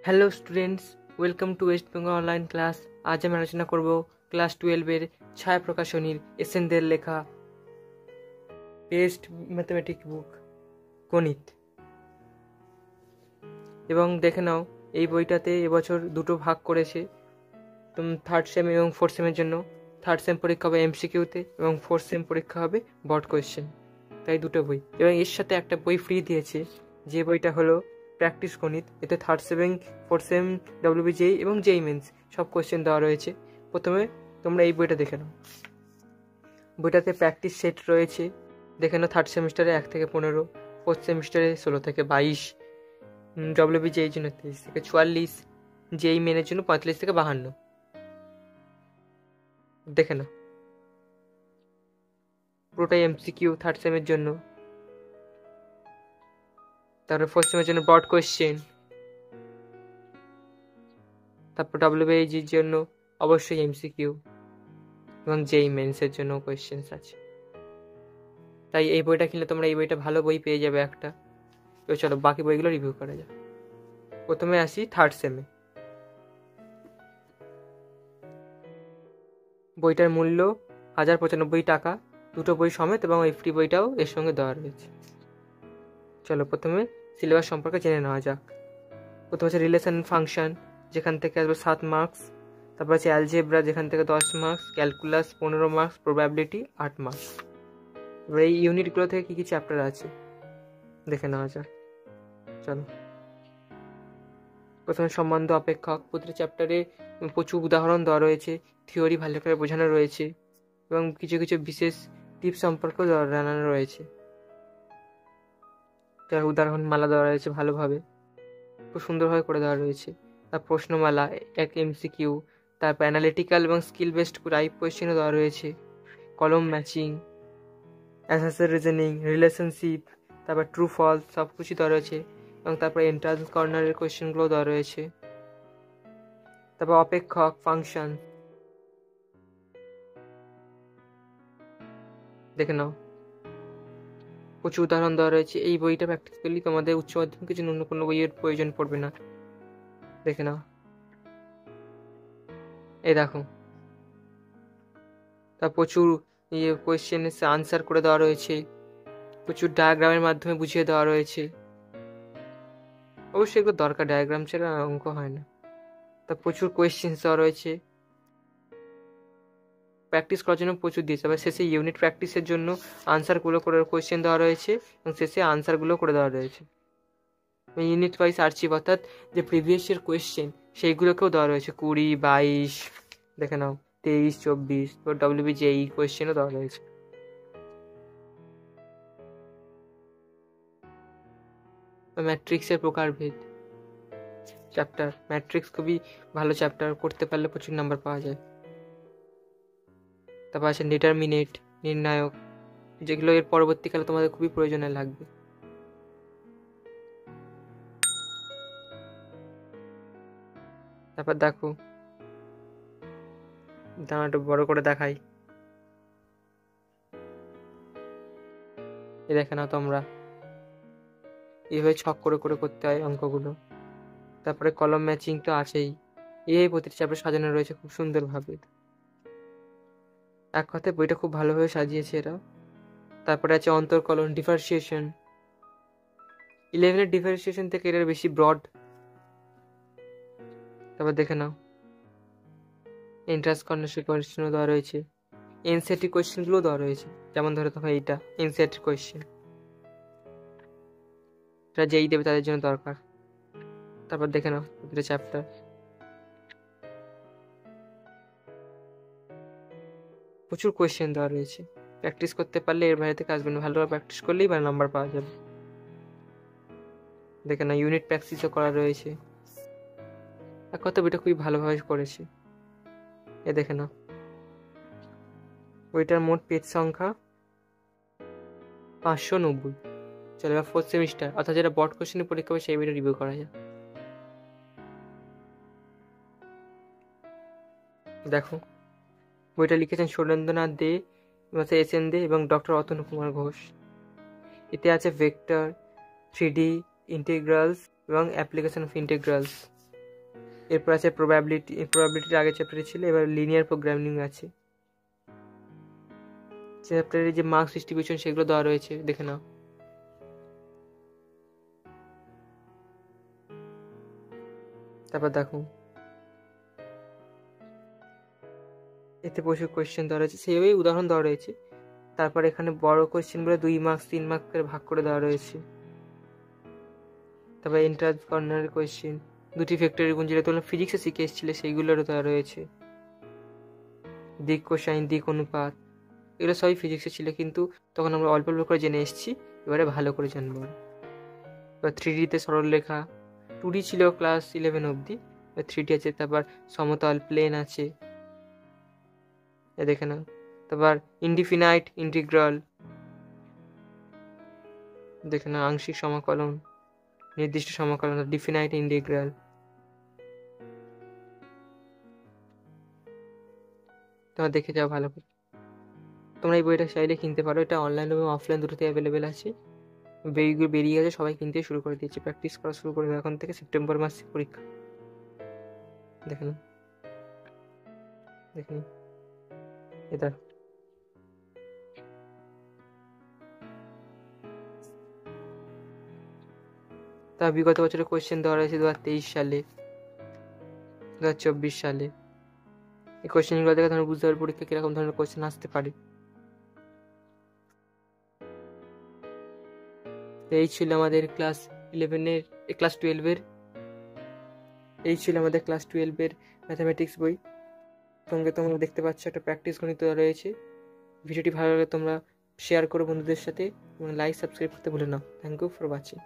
Hello students, welcome to West Bengal online class. আজ আমি আলোচনা করব ক্লাস 12-এর ছায়া প্রকাশনীর এসেনদের লেখা টেস্ট ম্যাথমেটিক বুক গণিত। এবং দেখে নাও, এই বইটাতে এবছর দুটো ভাগ করেছে থার্ড সেম এবং ফোর্থ সেমের জন্য। থার্ড সেম পরীক্ষা হবে এমসিকিউতে এবং ফোর্থ সেম পরীক্ষা হবে বড কোয়েশ্চেন, তাই দুটো বই। এবং এর সাথে একটা বই ফ্রি দিয়েছে, যে বইটা হলো প্র্যাকটিস গণিত। এতে third same fourth sem WBJEE এবং জেই মেন্স সব কোয়েশ্চেন দেওয়া রয়েছে। প্রথমে তোমরা এই বইটা দেখে নাও। বইটাতে প্র্যাকটিস সেট রয়েছে, দেখে নাও। থার্ড সেমিস্টারে 1 থেকে 15, ফোর্থ সেমিস্টারে 16 থেকে 22, ডব্লিউবিজেই জন্য 23 থেকে 44, জেই মেনের জন্য 45 থেকে 52। দেখে নাও, পুরোটাই এমসিকিউ থার্ড সেমের জন্য। তারপরে ফোর্থ সেমের জন্য ব্রড কোয়েশ্চেন। তারপর ডব্লিউবিএইচির জন্য অবশ্যই এমসিকিউ এবং জেই মেন্সের জন্য কোয়েশ্চেন্স আছে। তাই এই বইটা কিনলে তোমরা এই বইটা ভালো বই পেয়ে যাবে একটা। এবার চলো বাকি বইগুলো রিভিউ করা যাক। প্রথমে আসি থার্ড সেমে। বইটার মূল্য 1095 টাকা, দুটো বই সমেত, এবং এই ফ্রি বইটাও এর সঙ্গে দেওয়া রয়েছে। চলো প্রথমে সিলেবাস সম্পর্কে জেনে নেওয়া যাক। প্রথমে হচ্ছে রিলেশন ফাংশন, যেখান থেকে আসবে 7 মার্কস। তারপর আছে অ্যালজেব্রা, যেখান থেকে 10 marks. Calculus 15 marks. Probability 8 marks. এবার এই ইউনিটগুলো থেকে কী কী চ্যাপ্টার আছে দেখে নেওয়া যাক। চলো প্রথমে সম্বন্ধ অপেক্ষক। প্রতিটা চ্যাপ্টারে প্রচুর উদাহরণ দেওয়া রয়েছে, থিওরি ভালো করে বোঝানো রয়েছে এবং কিছু কিছু বিশেষ টিপস সম্পর্কেও জানানো রয়েছে। যার উদাহরণমালা দেওয়া রয়েছে ভালোভাবে, খুব সুন্দরভাবে করে দেওয়া রয়েছে। তার প্রশ্নমালা, এক এমসিকিউ, তারপর অ্যানালিটিক্যাল এবং স্কিল বেসড টাইপ কোয়েশ্চেনও দেওয়া রয়েছে, কলম ম্যাচিং, অ্যাসাসের রিজনিং, রিলেশনশিপ, তারপর ট্রু ফলস সব কিছু দেওয়া রয়েছে। এবং তারপর এন্ট্রান্স কর্নারের কোয়েশ্চেনগুলো দেওয়া রয়েছে। তারপর অপেক্ষক ফাংশন দেখে নাও, প্রচুর উদাহরণ দেওয়া রয়েছে। এই বইটা প্র্যাকটিস করলে তোমাদের উচ্চ মাধ্যমিকের জন্য অন্য কোনো বইয়ের প্রয়োজন পড়বে না। দেখে নাও, এই দেখো, তা প্রচুর কোয়েশ্চেনের আনসার করে দেওয়া রয়েছে, প্রচুর ডায়াগ্রামের মাধ্যমে বুঝিয়ে দেওয়া রয়েছে। অবশ্যই এগুলো দরকার, ডায়াগ্রাম ছাড়া অঙ্ক হয় না। তা প্রচুর কোয়েশ্চেন দেওয়া রয়েছে, প্র্যাকটিস করার জন্য প্রচুর দিয়েছে। আবার শেষে ইউনিট প্র্যাকটিসের জন্য আনসারগুলো করে কোয়েশ্চেন দেওয়া রয়েছে এবং শেষে আনসারগুলো করে দেওয়া রয়েছে। ইউনিট ওয়াইজ আর্চিভ, অর্থাৎ যে প্রিভিয়াস ইয়ার কোয়েশ্চেন সেইগুলোকেও দেওয়া রয়েছে, 20, 22, দেখে নাও 23, 24। তো ডব্লিউবিজেই কোয়েশ্চেনও দেওয়া রয়েছে। ম্যাট্রিক্সের প্রকারভেদ চ্যাপ্টার, ম্যাট্রিক্স খুবই ভালো চ্যাপ্টার, করতে পারলে প্রচুর নাম্বার পাওয়া যায়। তারপর আছে ডিটারমিনেট, নির্ণায়ক, যেগুলো এর পরবর্তীকালে তোমাদের খুবই প্রয়োজনে লাগবে। তারপর দেখো, দানাটা বড় করে দেখাই, এই দেখে নাও তোমরা, এইভাবে ছক করে করে করতে হয় অঙ্কগুলো। তারপরে কলম ম্যাচিং তো আছেই, এই প্রতিটি চ্যাপ্টার সাজানো রয়েছে খুব সুন্দরভাবে। এক কথায় বইটা খুব ভালোভাবে সাজিয়েছে এরা। তারপরে আছে অন্তর্কলন, ডিফারেন্সিয়েশন। 11-এর ডিফারেন্সিয়েশন থেকে এটা বেশি ব্রড। তারপর দেখে নাও, এন্ট্রান্স কর্নার কোয়েশ্চেনও দেওয়া রয়েছে, এনসিইআরটি কোয়েশ্চেনগুলো দেওয়া রয়েছে। যেমন ধরো তোমার এইটা এনসিইআরটি কোয়েশ্চেন, এটা যেই দেবে তাদের জন্য দরকার। তারপর দেখে নাও প্রতিটা চ্যাপ্টার, প্রচুর কোয়েশ্চেন দেওয়া রয়েছে। প্র্যাকটিস করতে পারলে এর বাইরে থেকে আসবে না, ভালোভাবে প্র্যাকটিস করলেই ভালো নাম্বার পাওয়া যাবে। দেখে না, ইউনিট প্র্যাকটিসও করা রয়েছে। এক কথা বইটা খুবই ভালোভাবে করেছে। এ দেখে না, বইটার মোট পেজ সংখ্যা 590। চলো এবার ফোর্থ সেমিস্টার, অর্থাৎ যেটা বড কোশ্চেনের পরীক্ষা হবে সেই বইটা রিভিউ করা যায়। দেখো, বইটা লিখেছেন সুরেন্দ্রনাথ দে, এস এন দে এবং ডক্টর অতনু কুমার ঘোষ। এতে আছে ভেক্টর, 3D, ইন্টিগ্রালস এবং অ্যাপ্লিকেশন অফ ইন্টিগ্রালস। এরপর আছে প্রবাবিলিটির আগের চ্যাপ্টারে ছিল, এবার লিনিয়ার প্রোগ্রামিং আছে। চ্যাপ্টারে যে মার্কস ডিস্ট্রিবিউশন সেগুলো দেওয়া রয়েছে, দেখে নাও। তারপর দেখো এতে প্রচুর কোয়েশ্চেন দেওয়া রয়েছে, সেইভাবেই উদাহরণ দেওয়া রয়েছে। তারপর এখানে বড় কোয়েশ্চেনগুলো 2 মার্কস 3 মার্কস করে ভাগ করে দেওয়া রয়েছে। তারপর এন্ট্রান্স কর্নারের কোয়েশ্চেন, 2টি ফ্যাক্টরি গুণ যেটা তোমরা ফিজিক্সে শিখে এসেছিলে সেইগুলোরও দেওয়া রয়েছে। দিক কোসাইন, দিক অনুপাত, এগুলো সবই ফিজিক্সে ছিল, কিন্তু তখন আমরা অল্প অল্প করে জেনে এসেছি, এবারে ভালো করে জানবো। এবার 3Dতে সরলরেখা, 2D ছিল ক্লাস 11 অবধি, 3D আছে। তারপর সমতল প্লেন আছে, দেখে নাও। তারপর ইনডিফিনাইট ইন্টিগ্রাল, দেখে নাও। আংশিক সমাকলন, নির্দিষ্ট সমাকলন, ডিফিনাইট ইন্টিগ্রাল। তোমরা দেখে যাও ভালো করে। তোমরা এই বইটা চাইলে কিনতে পারো, এটা অনলাইন এবং অফলাইন দুটোতে অ্যাভেলেবেল আছে। বইগুলো বেরিয়ে গেছে, সবাই কিনতে শুরু করে দিয়েছে, প্র্যাকটিস করা শুরু করে দেবে এখন থেকে। সেপ্টেম্বর মাসে পরীক্ষা, দেখে নাও, দেখে নাও এটা। তা বিগত বছরের কোয়েশ্চেন দেওয়া রয়েছে 2023 সালে, 2024 সালে। এই কোয়েশ্চেনগুলো দেখে তোমরা বুঝতে পারবে পরীক্ষা কিরকম ধরনের কোয়েশ্চেন আসতে পারে। এই ছিল আমাদের ক্লাস 12-এর এই ছিল আমাদের ক্লাস 12-এর ম্যাথামেটিক্স বই। সঙ্গে তোমরা দেখতে পাচ্ছ একটা প্র্যাকটিস গণিত রয়েছে। ভিডিওটি ভালো লাগলে তোমরা শেয়ার করো বন্ধুদের সাথে এবং লাইক সাবস্ক্রাইব করতে ভুলো না। Thank you for watching.